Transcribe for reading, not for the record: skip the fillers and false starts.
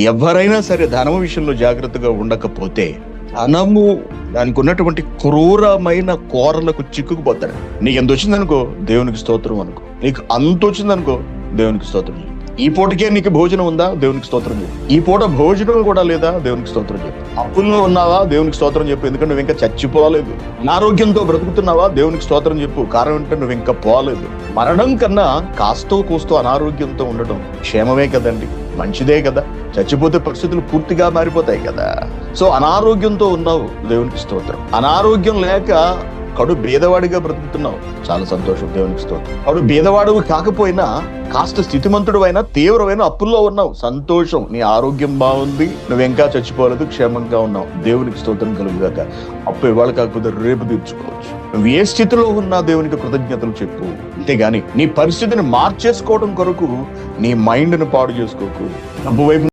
ఎవరైనా సరే ధనం విషయంలో జాగ్రత్తగా ఉండకపోతే ధనము దానికి ఉన్నటువంటి క్రూరమైన కోరలకు చిక్కుకుపోతాడు. నీకు ఎంత వచ్చిందనుకో దేవునికి స్తోత్రం అనుకో, నీకు అంత వచ్చిందనుకో దేవునికి స్తోత్రం చెప్పు. ఈ పూటకే నీకు భోజనం ఉందా దేవునికి స్తోత్రం చెప్పు. ఈ పూట భోజనం కూడా లేదా దేవునికి స్తోత్రం చెప్పు. అప్పుల్లో ఉన్నావా దేవునికి స్తోత్రం చెప్పు, ఎందుకంటే నువ్వు ఇంకా చచ్చిపోలేదు. అనారోగ్యంతో బ్రతుకుతున్నావా దేవునికి స్తోత్రం చెప్పు, కారణం అంటే నువ్వు ఇంకా పోలేదు. మరణం కన్నా కాస్తో కూస్తో అనారోగ్యంతో ఉండటం క్షేమమే కదండి, మంచిదే కదా. చచ్చిపోతే పరిస్థితులు పూర్తిగా మారిపోతాయి కదా. సో అనారోగ్యంతో ఉన్నావు దేవునికి స్తోత్రం. అనారోగ్యం లేక కడు బీదవాడిగా బ్రతుకుతున్నావు, చాలా సంతోషం దేవునికి స్తోత్రం. కడు బీదవాడు కాకపోయినా కాస్త స్థితిమంతుడు అయినా తీవ్రమైన అప్పుల్లో ఉన్నావు, సంతోషం. నీ ఆరోగ్యం బాగుంది, నువ్వు ఇంకా చచ్చిపోలేదు, క్షేమంగా ఉన్నావు, దేవునికి స్తోత్రం కలుగుగాక. అప్పు ఇవాళ కాకపోతే రేపు తీర్చుకోవచ్చు. నువ్వు ఏ స్థితిలో ఉన్నా దేవునికి కృతజ్ఞతలు చెప్పు. అంతేగాని నీ పరిస్థితిని మార్చేసుకోవడం కొరకు నీ మైండ్ని పాడు చేసుకోకు. డబ్బు వైపు